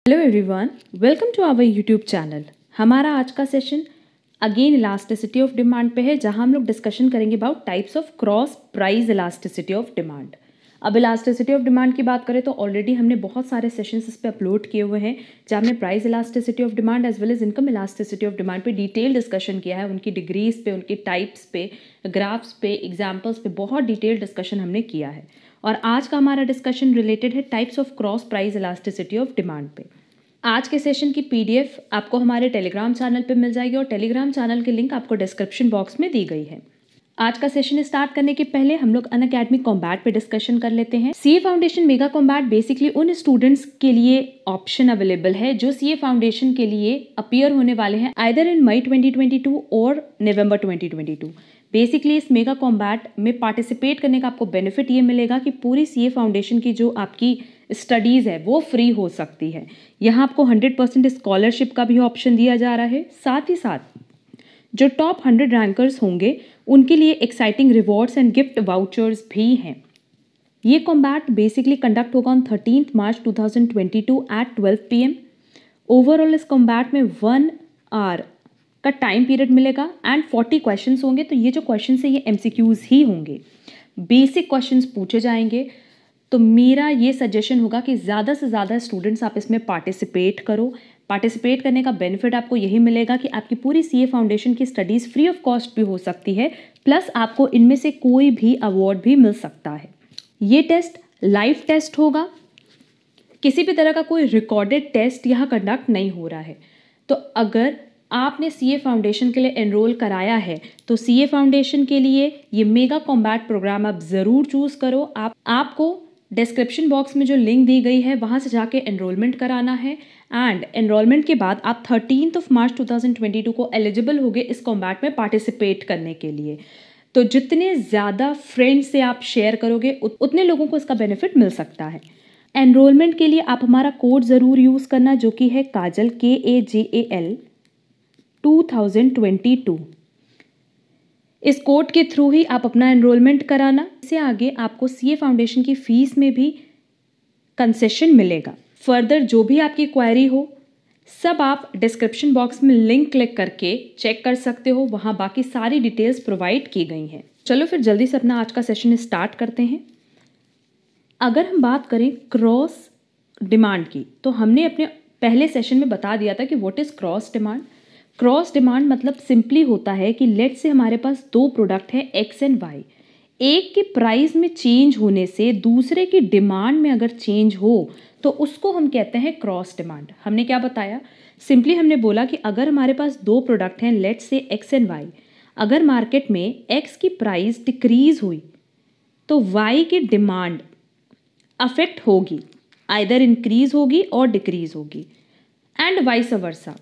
Hello everyone, welcome to our YouTube channel. हमारा आज का session again elasticity of demand पे है, जहां हम लोग डिस्कशन करेंगे about types of cross price elasticity of demand. अब इलास्टिसिटी ऑफ डिमांड की बात करें तो ऑलरेडी हमने बहुत सारे सेशंस इस पे अपलोड किए हुए हैं, जहाँ हमने price elasticity of demand as well as income elasticity of demand पे डिटेल डिस्कशन किया है। उनकी डिग्रीज पे, उनकी टाइप्स पे, ग्राफ्स पे, एग्जाम्पल्स पे बहुत डिटेल डिस्कशन हमने किया है। और आज का हमारा डिस्कशन रिलेटेड है types of cross price elasticity of demand पे। आज के सेशन की पीडीएफ आपको हमारे टेलीग्राम चैनल पे मिल जाएगी और टेलीग्राम चैनल की लिंक आपको डिस्क्रिप्शन बॉक्स में दी गई है। आज का सेशन स्टार्ट करने के पहले हम लोग अनअकैडमी कॉम्बैट पे डिस्कशन कर लेते हैं। CA foundation mega combat basically उन स्टूडेंट्स के लिए ऑप्शन अवेलेबल है जो सीए फाउंडेशन के लिए अपीयर होने वाले हैं आइदर इन मई 2022 और नवंबर 2022। बेसिकली इस मेगा कॉम्बैट में पार्टिसिपेट करने का आपको बेनिफिट ये मिलेगा कि पूरी सीए फाउंडेशन की जो आपकी स्टडीज़ है वो फ्री हो सकती है। यहाँ आपको 100% स्कॉलरशिप का भी ऑप्शन दिया जा रहा है। साथ ही साथ जो टॉप 100 रैंकर्स होंगे उनके लिए exciting rewards and gift vouchers भी हैं। ये कॉम्बैट बेसिकली कंडक्ट होगा on 13 March 2022 at 12 PM। Overall इस कॉम्बैट में 1 आवर का टाइम पीरियड मिलेगा एंड 40 क्वेश्चंस होंगे। तो ये जो क्वेश्चंस है ये MCQs ही होंगे, बेसिक क्वेश्चंस पूछे जाएंगे। तो मेरा ये सजेशन होगा कि ज़्यादा से ज़्यादा स्टूडेंट्स आप इसमें पार्टिसिपेट करो। पार्टिसिपेट करने का बेनिफिट आपको यही मिलेगा कि आपकी पूरी सीए फाउंडेशन की स्टडीज़ फ्री ऑफ कॉस्ट भी हो सकती है, प्लस आपको इनमें से कोई भी अवार्ड भी मिल सकता है। ये टेस्ट लाइव टेस्ट होगा, किसी भी तरह का कोई रिकॉर्डेड टेस्ट यहाँ कंडक्ट नहीं हो रहा है। तो अगर आपने सीए फाउंडेशन के लिए एनरोल कराया है तो सीए फाउंडेशन के लिए ये मेगा कॉम्बैट प्रोग्राम आप ज़रूर चूज़ करो। आपको डिस्क्रिप्शन बॉक्स में जो लिंक दी गई है वहाँ से जाके एनरोलमेंट कराना है एंड एनरोलमेंट के बाद आप 13 मार्च 2022 को एलिजिबल होगे इस कॉम्बैट में पार्टिसिपेट करने के लिए। तो जितने ज़्यादा फ्रेंड्स से आप शेयर करोगे उतने लोगों को इसका बेनिफिट मिल सकता है। एनरोलमेंट के लिए आप हमारा कोड ज़रूर यूज़ करना, जो कि है काजल KAJAL 2022। इस कोड के थ्रू ही आप अपना एनरोलमेंट कराना। इससे आगे आपको सीए फाउंडेशन की फीस में भी कंसेशन मिलेगा। फर्दर जो भी आपकी क्वेरी हो सब आप डिस्क्रिप्शन बॉक्स में लिंक क्लिक करके चेक कर सकते हो, वहाँ बाकी सारी डिटेल्स प्रोवाइड की गई हैं। चलो फिर जल्दी से अपना आज का सेशन स्टार्ट करते हैं। अगर हम बात करें क्रॉस डिमांड की तो हमने अपने पहले सेशन में बता दिया था कि what is cross demand. Cross demand मतलब सिंपली होता है कि लेट से हमारे पास दो प्रोडक्ट हैं X एंड Y। एक के प्राइस में चेंज होने से दूसरे की डिमांड में अगर चेंज हो तो उसको हम कहते हैं क्रॉस डिमांड। हमने क्या बताया, सिंपली हमने बोला कि अगर हमारे पास दो प्रोडक्ट हैं लेट से X एंड Y, अगर मार्केट में X की प्राइस डिक्रीज हुई तो Y की डिमांड अफेक्ट होगी, आइदर इंक्रीज होगी और डिक्रीज होगी एंड वाइस वर्सा।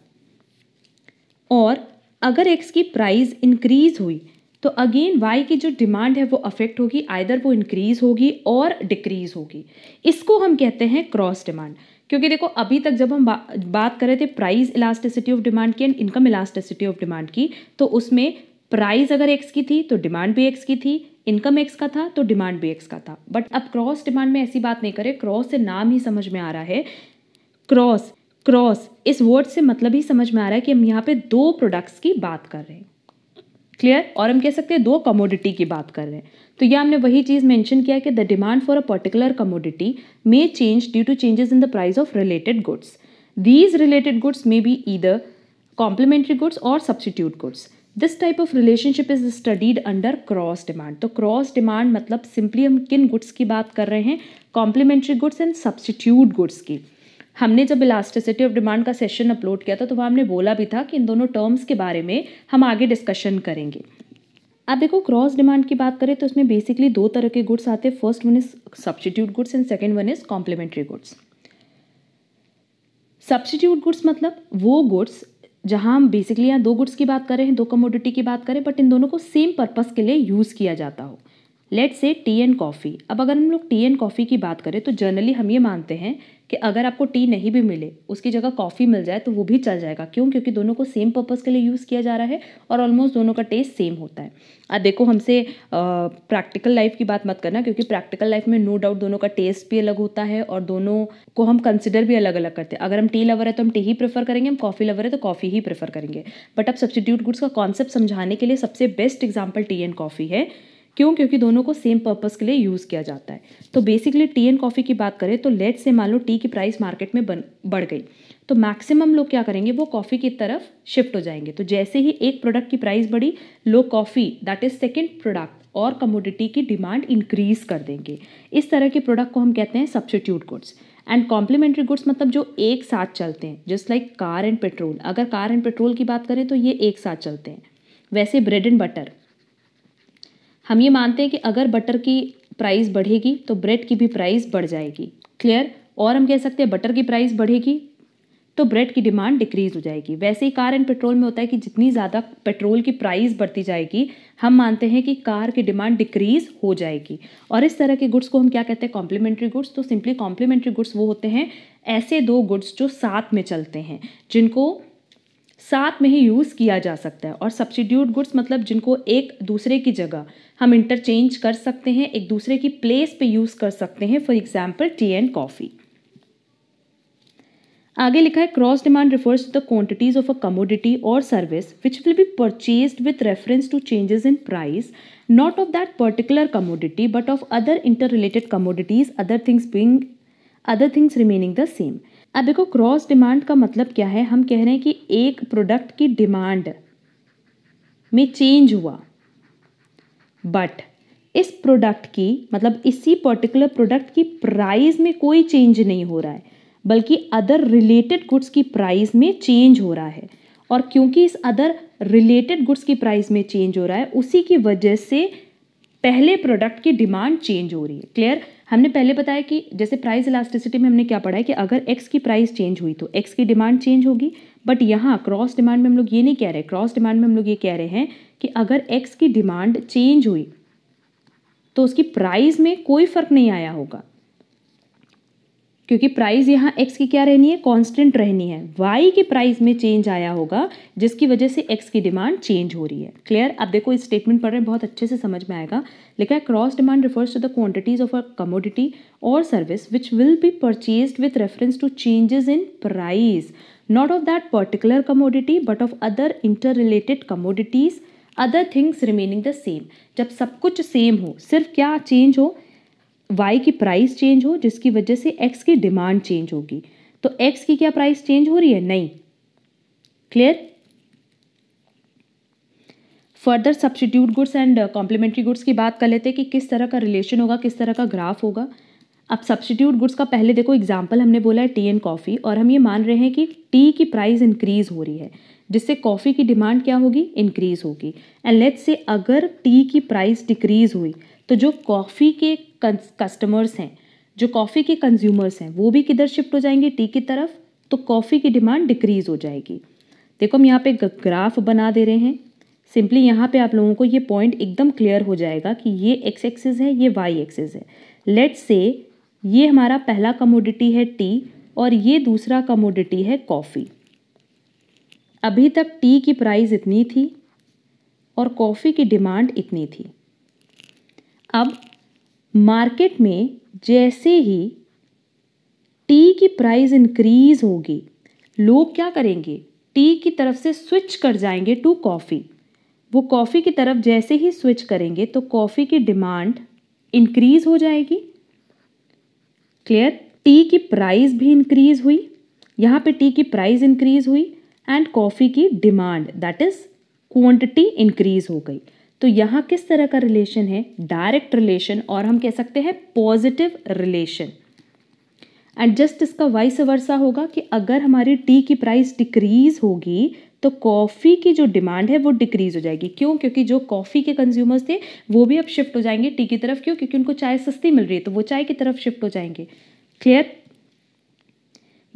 और अगर X की प्राइस इंक्रीज हुई तो अगेन Y की जो डिमांड है वो अफेक्ट होगी, आइदर वो इंक्रीज होगी और डिक्रीज होगी। इसको हम कहते हैं क्रॉस डिमांड। क्योंकि देखो अभी तक जब हम बात कर रहे थे प्राइस इलास्टिसिटी ऑफ डिमांड की and income elasticity of demand की, तो उसमें प्राइस अगर X की थी तो डिमांड भी X की थी, इनकम X का था तो डिमांड भी X का था। बट अब क्रॉस डिमांड में ऐसी बात नहीं करें। क्रॉस से नाम ही समझ में आ रहा है, क्रॉस इस वर्ड से मतलब ही समझ में आ रहा है कि हम यहाँ पे दो प्रोडक्ट्स की बात कर रहे हैं। क्लियर? और हम कह सकते हैं दो कमोडिटी की बात कर रहे हैं। तो यह हमने वही चीज़ मेंशन किया कि the demand for a particular commodity may change due to changes in the price of related goods. These related goods may be either complementary goods और substitute goods. This type of relationship is studied under cross demand. तो cross demand मतलब simply हम किन goods की बात कर रहे हैं, complementary goods and substitute goods की। हमने जब इलास्टिसिटी ऑफ डिमांड का सेशन अपलोड किया था तो वहाँ हमने बोला भी था कि इन दोनों टर्म्स के बारे में हम आगे डिस्कशन करेंगे। अब देखो क्रॉस डिमांड की बात करें तो उसमें बेसिकली दो तरह के गुड्स आते हैं। First one is substitute goods and second one is complementary goods. Substitute goods मतलब वो गुड्स जहाँ हम बेसिकली यहाँ दो गुड्स की बात कर रहे हैं, दो कमोडिटी की बात करें, बट इन दोनों को सेम पर्पस के लिए यूज़ किया जाता हो। Let's say T and coffee. अब अगर हम लोग टी एंड कॉफ़ी की बात करें तो जनरली हम ये मानते हैं कि अगर आपको टी नहीं भी मिले, उसकी जगह कॉफ़ी मिल जाए तो वो भी चल जाएगा। क्यों? क्योंकि दोनों को सेम पर्पज़ के लिए यूज़ किया जा रहा है और ऑलमोस्ट दोनों का टेस्ट सेम होता है। अब देखो, हमसे प्रैक्टिकल लाइफ की बात मत करना, क्योंकि प्रैक्टिकल लाइफ में नो डाउट दोनों का टेस्ट भी अलग होता है और दोनों को हम कंसिडर भी अलग अलग करते हैं। अगर हम टी लवर है तो हम टी ही प्रेफर करेंगे, हम कॉफ़ी लवर है तो कॉफ़ी ही प्रेफर करेंगे। बट अब सब्स्टिट्यूट गुड्स का कॉन्सेप्ट समझाने के लिए सबसे best example tea and coffee है। क्यों? क्योंकि दोनों को सेम पर्पस के लिए यूज़ किया जाता है। तो बेसिकली टी एंड कॉफ़ी की बात करें तो लेट से मान लो टी की प्राइस मार्केट में बढ़ गई, तो मैक्सिमम लोग क्या करेंगे, वो कॉफ़ी की तरफ शिफ्ट हो जाएंगे। तो जैसे ही एक प्रोडक्ट की प्राइस बढ़ी, लोग coffee that is second product और कमोडिटी की डिमांड इंक्रीज कर देंगे। इस तरह के प्रोडक्ट को हम कहते हैं substitute goods. And complementary goods मतलब जो एक साथ चलते हैं, just like car and petrol. अगर कार एंड पेट्रोल की बात करें तो ये एक साथ चलते हैं। वैसे ब्रेड एंड बटर, हम ये मानते हैं कि अगर बटर की प्राइस बढ़ेगी तो ब्रेड की भी प्राइस बढ़ जाएगी। क्लियर? और हम कह सकते हैं बटर की प्राइस बढ़ेगी तो ब्रेड की डिमांड डिक्रीज हो जाएगी। वैसे ही कार एंड पेट्रोल में होता है कि जितनी ज़्यादा पेट्रोल की प्राइस बढ़ती जाएगी, हम मानते हैं कि कार की डिमांड डिक्रीज हो जाएगी। और इस तरह के गुड्स को हम क्या कहते हैं, कॉम्प्लीमेंट्री गुड्स। तो सिंपली कॉम्प्लीमेंट्री गुड्स वो होते हैं ऐसे दो गुड्स जो साथ में चलते हैं, जिनको साथ में ही यूज़ किया जा सकता है। और सब्स्टिट्यूट गुड्स मतलब जिनको एक दूसरे की जगह हम इंटरचेंज कर सकते हैं, एक दूसरे की प्लेस पे यूज़ कर सकते हैं। For example tea and coffee. आगे लिखा है cross demand refers to the quantities of a commodity और service which will be purchased with reference to changes in price not of that particular commodity but of other inter related commodities, other things remaining the same. अब देखो, cross demand का मतलब क्या है। हम कह रहे हैं कि एक प्रोडक्ट की डिमांड में चेंज हुआ, बट इस प्रोडक्ट की मतलब इसी पर्टिकुलर प्रोडक्ट की प्राइस में कोई चेंज नहीं हो रहा है, बल्कि अदर रिलेटेड गुड्स की प्राइस में चेंज हो रहा है। और क्योंकि इस अदर रिलेटेड गुड्स की प्राइस में चेंज हो रहा है, उसी की वजह से पहले प्रोडक्ट की डिमांड चेंज हो रही है। क्लियर? हमने पहले बताया कि जैसे प्राइस इलास्टिसिटी में हमने क्या पढ़ा है कि अगर एक्स की प्राइस चेंज हुई तो एक्स की डिमांड चेंज होगी। बट यहाँ क्रॉस डिमांड में हम लोग ये नहीं कह रहे। क्रॉस डिमांड में हम लोग ये कह रहे हैं कि अगर एक्स की डिमांड चेंज हुई तो उसकी प्राइस में कोई फर्क नहीं आया होगा, क्योंकि प्राइस यहाँ एक्स की क्या रहनी है, कांस्टेंट रहनी है। वाई की प्राइस में चेंज आया होगा जिसकी वजह से एक्स की डिमांड चेंज हो रही है। क्लियर? अब देखो, इस स्टेटमेंट पढ़ रहे हैं, बहुत अच्छे से समझ में आएगा। लिखा है cross demand refers to the quantities of a commodity और service which will be purchased with reference to changes in price not of that particular commodity but of other inter related commodities, other things remaining the same. जब सब कुछ same हो, सिर्फ क्या change हो, y की price change हो जिसकी वजह से x की डिमांड चेंज होगी। तो x की क्या प्राइस चेंज हो रही है? नहीं। Clear? Further substitute goods and complementary goods की बात कर लेते हैं कि किस तरह का रिलेशन होगा, किस तरह का ग्राफ होगा। अब सब्स्टिट्यूट गुड्स का पहले देखो एग्जाम्पल हमने बोला है टी एंड कॉफ़ी, और हम ये मान रहे हैं कि टी की प्राइस इंक्रीज हो रही है जिससे कॉफ़ी की डिमांड क्या होगी, इंक्रीज होगी। एंड लेट्स से अगर टी की प्राइस डिक्रीज हुई तो जो कॉफ़ी के कस्टमर्स हैं, जो कॉफ़ी के कंज्यूमर्स हैं, वो भी किधर शिफ्ट हो जाएंगे, टी की तरफ। तो कॉफ़ी की डिमांड डिक्रीज हो जाएगी। देखो, हम यहाँ पे ग्राफ बना दे रहे हैं। सिंपली यहाँ पे आप लोगों को ये पॉइंट एकदम क्लियर हो जाएगा कि ये एक्स एक्सिस है, ये वाई एक्सिस है। लेट्स से ये हमारा पहला कमोडिटी है टी और ये दूसरा कमोडिटी है कॉफ़ी। अभी तक टी की प्राइस इतनी थी और कॉफ़ी की डिमांड इतनी थी। अब मार्केट में जैसे ही टी की प्राइस इंक्रीज होगी, लोग क्या करेंगे, टी की तरफ से स्विच कर जाएंगे टू कॉफ़ी। वो कॉफ़ी की तरफ जैसे ही स्विच करेंगे तो कॉफ़ी की डिमांड इंक्रीज हो जाएगी। क्लियर? टी की प्राइस भी इंक्रीज हुई, यहाँ पे टी की प्राइस इंक्रीज हुई एंड कॉफ़ी की demand that is quantity increase हो गई। तो यहाँ किस तरह का रिलेशन है, डायरेक्ट रिलेशन, और हम कह सकते हैं पॉजिटिव रिलेशन। एंड जस्ट इसका वाइस वर्सा होगा कि अगर हमारी टी की प्राइस डिक्रीज होगी तो कॉफ़ी की जो डिमांड है वो डिक्रीज हो जाएगी। क्यों? क्योंकि जो कॉफ़ी के कंज्यूमर्स थे वो भी अब शिफ्ट हो जाएंगे टी की तरफ। क्यों? क्योंकि उनको चाय सस्ती मिल रही है तो वो चाय की तरफ शिफ्ट हो जाएंगे। क्लियर?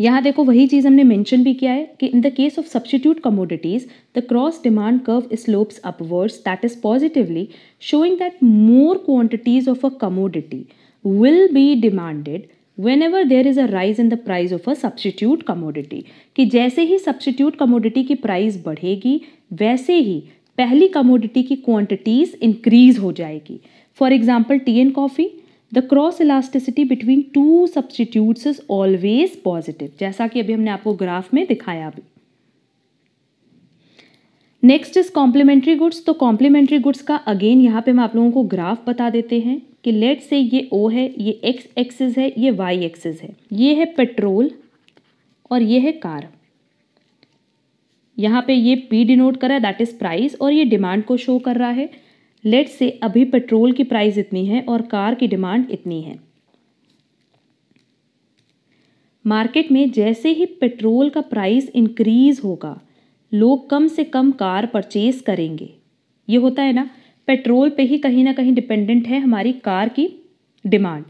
यहाँ देखो वही चीज़ हमने मेंशन भी किया है कि in the case of substitute commodities the cross demand curve slopes upwards that is positively showing that more quantities of a commodity will be demanded whenever there is a rise in the price of a substitute commodity, कि जैसे ही substitute commodity की price बढ़ेगी वैसे ही पहली commodity की quantities increase हो जाएगी. For example tea and coffee, the cross elasticity between two substitutes is always positive, जैसा कि अभी हमने आपको ग्राफ में दिखाया अभी. Next is complementary goods. तो कॉम्प्लीमेंट्री गुड्स का अगेन यहाँ पे हम आप लोगों को ग्राफ बता देते हैं कि लेट से ये ओ है, ये एक्स एक्सिस है, ये वाई एक्सिस है, ये है पेट्रोल और ये है कार. यहाँ पे ये पी डिनोट कर रहा है दैट इज प्राइस और ये डिमांड को शो कर रहा है. लेट से अभी पेट्रोल की प्राइस इतनी है और कार की डिमांड इतनी है. मार्केट में जैसे ही पेट्रोल का प्राइस इंक्रीज होगा लोग कम से कम कार परचेज करेंगे. ये होता है ना, पेट्रोल पे ही कहीं ना कहीं डिपेंडेंट है हमारी कार की डिमांड.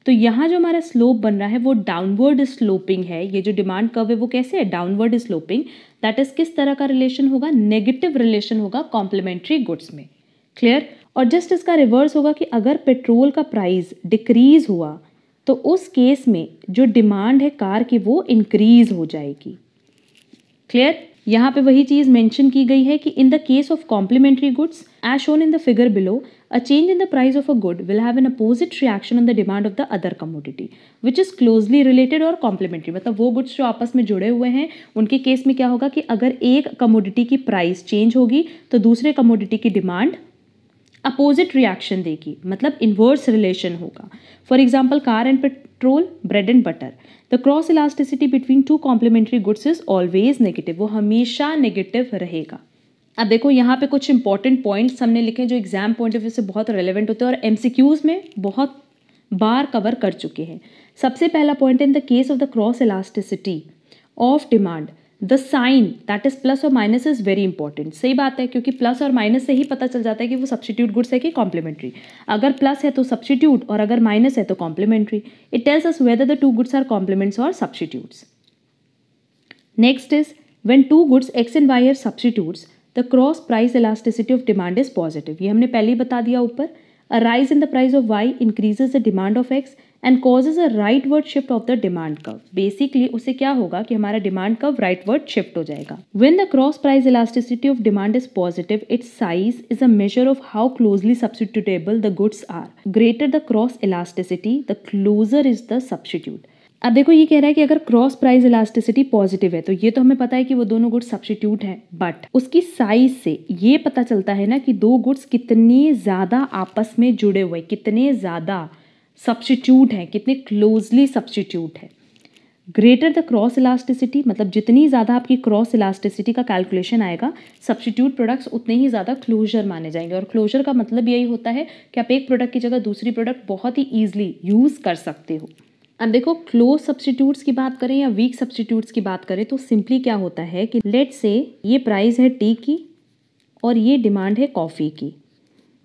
तो यहाँ जो हमारा स्लोप बन रहा है वो डाउनवर्ड स्लोपिंग है. ये जो डिमांड कर्व है वो कैसे है, डाउनवर्ड स्लोपिंग. दैट इज किस तरह का रिलेशन होगा, नेगेटिव रिलेशन होगा कॉम्प्लीमेंट्री गुड्स में. क्लियर. और जस्ट इसका रिवर्स होगा कि अगर पेट्रोल का प्राइस डिक्रीज हुआ तो उस केस में जो डिमांड है कार की वो इंक्रीज हो जाएगी. क्लियर. यहाँ पे वही चीज़ मेंशन की गई है कि in the case of complementary goods as shown in the figure below a change in the price of a good will have an opposite reaction on the demand of the other commodity which is closely related और complementary. मतलब वो goods जो आपस में जुड़े हुए हैं उनके केस में क्या होगा कि अगर एक कमोडिटी की प्राइस चेंज होगी तो दूसरे कमोडिटी की डिमांड अपोजिट रिएक्शन देगी, मतलब इन्वर्स रिलेशन होगा. For example car and petrol, bread and butter. The cross elasticity between two complementary goods is always negative. वो हमेशा नेगेटिव रहेगा. अब देखो यहाँ पे कुछ इंपॉर्टेंट पॉइंट्स हमने लिखे जो एग्जाम पॉइंट ऑफ व्यू से बहुत रेलेवेंट होते हैं और एमसीक्यूज में बहुत बार कवर कर चुके हैं. सबसे पहला point, in the case of the cross elasticity of demand the sign that is plus और माइनस इज वेरी इंपॉर्टेंट. सही बात है, क्योंकि प्लस और माइनस से ही पता चल जाता है कि वो सब्स्टिट्यूट गुड्स है कि कॉम्प्लीमेंट्री. अगर प्लस है तो सब्स्टिट्यूट और अगर माइनस है तो complementary. It tells us whether the two goods are complements और substitutes. Next is when two goods X and Y are substitutes the cross price elasticity of demand is positive. ये हमने पहले ही बता दिया ऊपर. A rise in the price of Y increases the demand of X and causes a rightward shift of the demand curve. Basically उससे क्या होगा कि हमारा डिमांड कर्व राइटवर्ड शिफ्ट हो जाएगा. When the cross price elasticity of demand is positive its size is a measure of how closely substitutable the goods are. Greater the cross elasticity the closer is the substitute. अब देखो ये कह रहा है कि अगर क्रॉस प्राइस इलास्टिसिटी पॉजिटिव है तो ये तो हमें पता है कि वो दोनों गुड्स सब्स्टिट्यूट हैं, बट उसकी साइज से ये पता चलता है ना कि दो गुड्स कितने ज़्यादा आपस में जुड़े हुए, कितने ज़्यादा सब्स्टिट्यूट हैं, कितने क्लोजली सब्स्टिट्यूट है. ग्रेटर द क्रॉस इलास्टिसिटी मतलब जितनी ज़्यादा आपकी क्रॉस इलास्टिसिटी का कैलकुलेशन आएगा सब्स्टिट्यूट प्रोडक्ट्स उतने ही ज़्यादा क्लोजर माने जाएंगे. और क्लोजर का मतलब यही होता है कि आप एक प्रोडक्ट की जगह दूसरी प्रोडक्ट बहुत ही ईजिली यूज़ कर सकते हो. अब देखो क्लोज सब्स्टिट्यूट्स की बात करें या वीक सब्स्टिट्यूट्स की बात करें तो सिंपली क्या होता है कि लेट से ये प्राइस है टी की और ये डिमांड है कॉफ़ी की.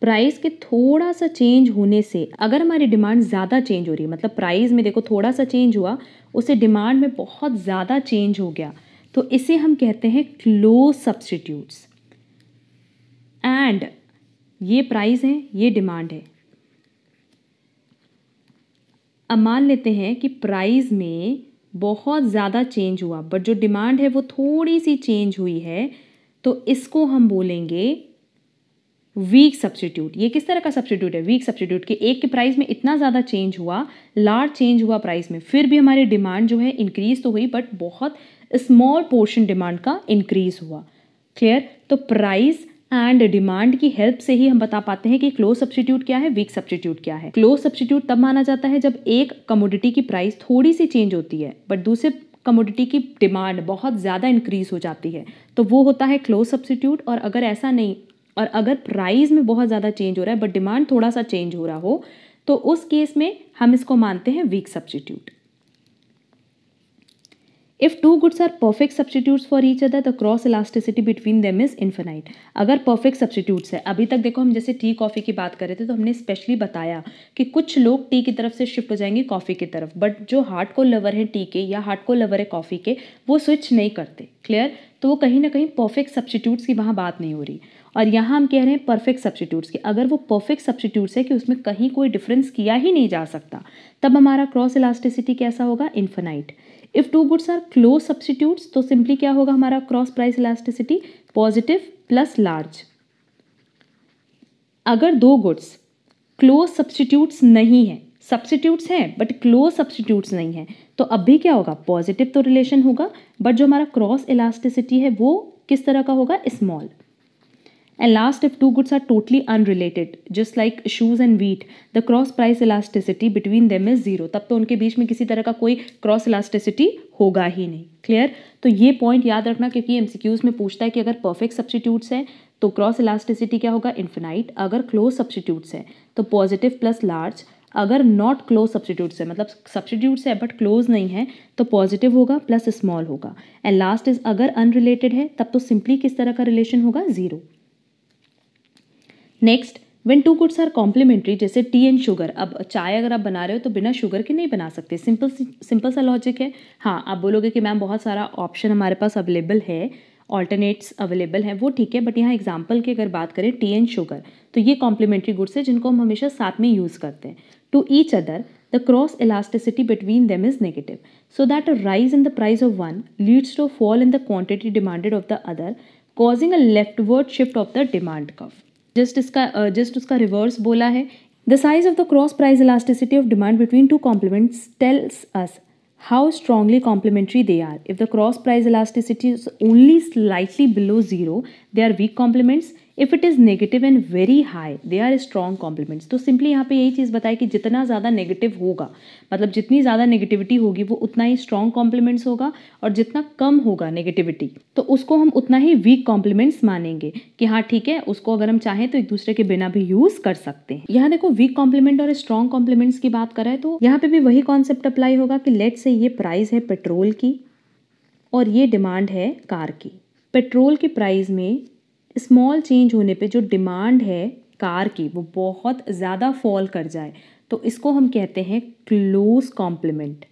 प्राइस के थोड़ा सा चेंज होने से अगर हमारी डिमांड ज़्यादा चेंज हो रही है, मतलब प्राइस में देखो थोड़ा सा चेंज हुआ उससे डिमांड में बहुत ज़्यादा चेंज हो गया, तो इसे हम कहते हैं क्लोज सब्स्टिट्यूट्स. एंड ये प्राइस है, ये डिमांड है. अब मान लेते हैं कि प्राइस में बहुत ज़्यादा चेंज हुआ बट जो डिमांड है वो थोड़ी सी चेंज हुई है, तो इसको हम बोलेंगे वीक सब्स्टिट्यूट. ये किस तरह का सब्स्टिट्यूट है, वीक सब्स्टिट्यूट. के एक के प्राइस में इतना ज़्यादा चेंज हुआ, लार्ज चेंज हुआ प्राइस में, फिर भी हमारी डिमांड जो है इंक्रीज तो हुई बट बहुत स्मॉल पोर्शन डिमांड का इंक्रीज हुआ. क्लियर. तो प्राइस एंड डिमांड की हेल्प से ही हम बता पाते हैं कि क्लोज सब्स्टिट्यूट क्या है, वीक सब्स्टिट्यूट क्या है. क्लोज सब्स्टिट्यूट तब माना जाता है जब एक कमोडिटी की प्राइस थोड़ी सी चेंज होती है बट दूसरे कमोडिटी की डिमांड बहुत ज़्यादा इंक्रीज हो जाती है, तो वो होता है क्लोज सब्स्टिट्यूट. और अगर ऐसा नहीं, और अगर प्राइस में बहुत ज़्यादा चेंज हो रहा है बट डिमांड थोड़ा सा चेंज हो रहा हो, तो उस केस में हम इसको मानते हैं weak substitute. If two goods are perfect substitutes for each other the cross elasticity between them is infinite. अगर परफेक्ट सब्सटीट्यूट्स है, अभी तक देखो हम जैसे टी कॉफ़ी की बात कर रहे थे तो हमने स्पेशली बताया कि कुछ लोग टी की तरफ से शिफ्ट हो जाएंगे कॉफ़ी की तरफ, बट जो हार्डकोर लवर है टी के या हार्डकोर लवर है कॉफ़ी के, वो स्विच नहीं करते। क्लियर? तो वो कहीं ना कहीं परफेक्ट सब्सटीट्यूट्स की वहाँ बात नहीं हो रही। और यहाँ हम कह रहे हैं परफेक्ट सब्सटीट्यूट्स की। अगर वो परफेक्ट सब्सटीट्यूट्स है कि उसमें कहीं कोई डिफरेंस किया ही नहीं जा सकता, तब हमारा क्रॉस इलास्टिसिटी कैसा होगा? Infinite. If two goods are close substitutes तो सिंपली क्या होगा हमारा cross price elasticity? Positive plus large. अगर दो गुड्स क्लोज सब्सटीट्यूट्स नहीं है, सब्सटीट्यूट्स हैं बट क्लोज सब्सटीट्यूट्स नहीं है, तो अब भी क्या होगा? पॉजिटिव तो रिलेशन होगा, बट जो हमारा क्रॉस इलास्टिसिटी है वो किस तरह का होगा? Small. And last, if two goods are totally unrelated, just like shoes and wheat, the cross price elasticity between them is zero. तब तो उनके बीच में किसी तरह का कोई क्रॉस इलास्टिसिटी होगा ही नहीं। क्लियर? तो ये पॉइंट याद रखना, क्योंकि एमसीक्यूज में पूछता है कि अगर परफेक्ट सब्सटीट्यूट्स हैं तो क्रॉस इलास्टिसिटी क्या होगा? इन्फिनाइट। अगर क्लोज सब्सटीट्यूट्स है तो पॉजिटिव प्लस लार्ज। अगर नॉट क्लोज सब्सटीट्यूट्स है, मतलब सब्सटीट्यूट्स है बट क्लोज नहीं है, तो पॉजिटिव होगा प्लस स्मॉल होगा। एंड लास्ट इज अगर अनरिलेटेड है तब तो सिंपली किस तरह का रिलेशन होगा? Zero. Next, when two goods are complementary, जैसे टी एंड शुगर। अब चाय अगर आप बना रहे हो तो बिना शुगर के नहीं बना सकते, सिंपल सा लॉजिक है। हाँ, आप बोलोगे कि मैम बहुत सारा ऑप्शन हमारे पास अवेलेबल है, ऑल्टरनेट्स अवेलेबल हैं, वो ठीक है, बट यहाँ एग्जाम्पल की अगर बात करें टी एंड शुगर, तो ये कॉम्प्लीमेंट्री गुड्स है जिनको हम हमेशा साथ में यूज़ करते हैं। To each other the cross elasticity between them is negative, so that a rise in the price of one leads to fall in the quantity demanded of the other, causing a leftward shift of the demand curve. Just उसका reverse बोला है। The size of the cross price elasticity of demand between two complements tells us how strongly complementary they are. If the cross price elasticity is only slightly below zero, they are weak complements. If it is negative and very high, they are strong complements. तो simply यहाँ पे यही चीज़ बताए कि जितना ज़्यादा negative होगा, मतलब जितनी ज़्यादा नेगेटिविटी होगी वो उतना ही स्ट्रॉन्ग कॉम्प्लीमेंट्स होगा, और जितना कम होगा नेगेटिविटी तो उसको हम उतना ही वीक कॉम्प्लीमेंट्स मानेंगे कि हाँ ठीक है, उसको अगर हम चाहें तो एक दूसरे के बिना भी यूज़ कर सकते हैं। यहाँ देखो वीक कॉम्प्लीमेंट और स्ट्रॉन्ग कॉम्प्लीमेंट्स की बात करें तो यहाँ पे भी वही कॉन्सेप्ट अप्लाई होगा कि लेट से ये प्राइस है पेट्रोल की और ये डिमांड है कार की। पेट्रोल की प्राइस में स्मॉल चेंज होने पे जो डिमांड है कार की वो बहुत ज़्यादा फॉल कर जाए, तो इसको हम कहते हैं क्लोज कॉम्प्लीमेंट।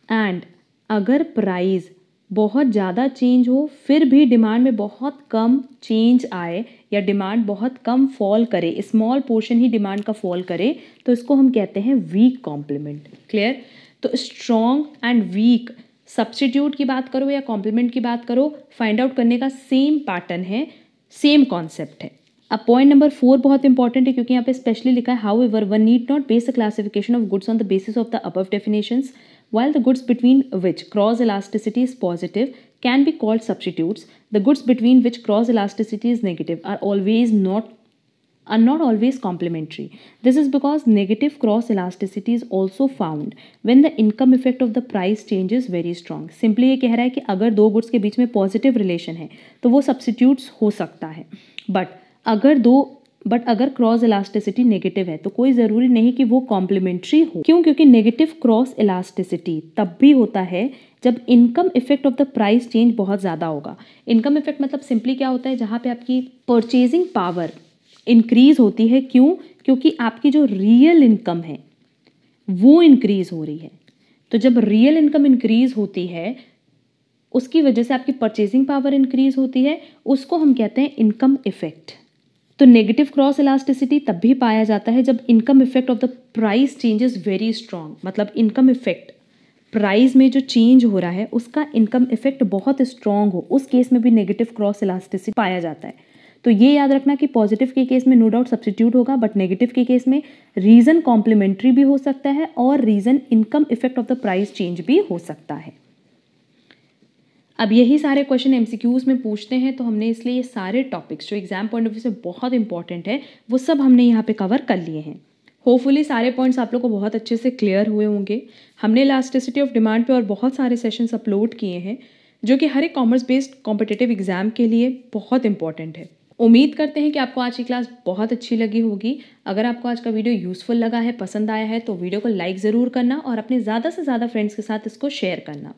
एंड अगर प्राइस बहुत ज़्यादा चेंज हो फिर भी डिमांड में बहुत कम चेंज आए या डिमांड बहुत कम फॉल करे, स्मॉल पोर्शन ही डिमांड का फॉल करे, तो इसको हम कहते हैं वीक कॉम्प्लीमेंट। क्लियर? तो स्ट्रॉन्ग एंड वीक सब्स्टिट्यूट की बात करो या कॉम्प्लीमेंट की बात करो, फाइंड आउट करने का सेम पैटर्न है, सेम कॉन्सेप्ट है। अब पॉइंट नंबर 4 बहुत इंपॉर्टेंट है, क्योंकि यहाँ पे स्पेशली लिखा है how ever one need not base the classification of goods on the basis of the above definitions, while the goods between which cross elasticity is positive can be called substitutes. The goods between which cross elasticity is negative are not always complementary. This is because negative cross elasticity is also found when the income effect of the price change is very strong. Simply ये कह रहा है कि अगर दो goods के बीच में positive relation है तो वो सब्स्टिट्यूट्स हो सकता है, बट अगर क्रॉस इलास्टिसिटी नेगेटिव है तो कोई ज़रूरी नहीं कि वो कॉम्प्लीमेंट्री हो। क्यों? क्योंकि नेगेटिव क्रॉस इलास्टिसिटी तब भी होता है जब income effect of the price change बहुत ज़्यादा होगा। इनकम इफेक्ट मतलब सिंपली क्या होता है, जहाँ पे आपकी परचेजिंग पावर इंक्रीज होती है। क्यों? क्योंकि आपकी जो रियल इनकम है वो इंक्रीज हो रही है। तो जब रियल इनकम इंक्रीज होती है उसकी वजह से आपकी परचेजिंग पावर इंक्रीज होती है, उसको हम कहते हैं इनकम इफेक्ट। तो नेगेटिव क्रॉस इलास्टिसिटी तब भी पाया जाता है जब income effect of the price change is very strong, मतलब इनकम इफेक्ट प्राइस में जो चेंज हो रहा है उसका इनकम इफेक्ट बहुत स्ट्रॉन्ग हो, उस केस में भी नेगेटिव क्रॉस इलास्टिसिटी पाया जाता है। तो ये याद रखना कि पॉजिटिव के केस में नो डाउट सब्स्टिट्यूट होगा, बट नेगेटिव के केस में रीज़न कॉम्प्लीमेंट्री भी हो सकता है और reason income effect of the price change भी हो सकता है। अब यही सारे क्वेश्चन एमसीक्यूज में पूछते हैं, तो हमने इसलिए ये सारे टॉपिक्स जो एग्जाम पॉइंट ऑफ व्यू से बहुत इंपॉर्टेंट है वो सब हमने यहाँ पे कवर कर लिए हैं। होपफुली सारे पॉइंट्स आप लोग को बहुत अच्छे से क्लियर हुए होंगे। हमने इलास्टिसिटी ऑफ डिमांड पे और बहुत सारे सेशंस अपलोड किए हैं जो कि हर एक कॉमर्स बेस्ड कॉम्पिटिटिव एग्जाम के लिए बहुत इंपॉर्टेंट है। उम्मीद करते हैं कि आपको आज की क्लास बहुत अच्छी लगी होगी। अगर आपको आज का वीडियो यूज़फुल लगा है, पसंद आया है, तो वीडियो को लाइक ज़रूर करना और अपने ज़्यादा से ज़्यादा फ्रेंड्स के साथ इसको शेयर करना।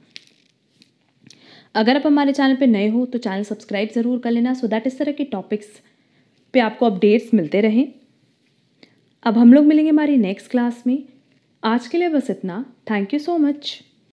अगर आप हमारे चैनल पे नए हो तो चैनल सब्सक्राइब ज़रूर कर लेना, सो दैट इस तरह के टॉपिक्स पे आपको अपडेट्स मिलते रहें। अब हम लोग मिलेंगे हमारी नेक्स्ट क्लास में। आज के लिए बस इतना। Thank you so much.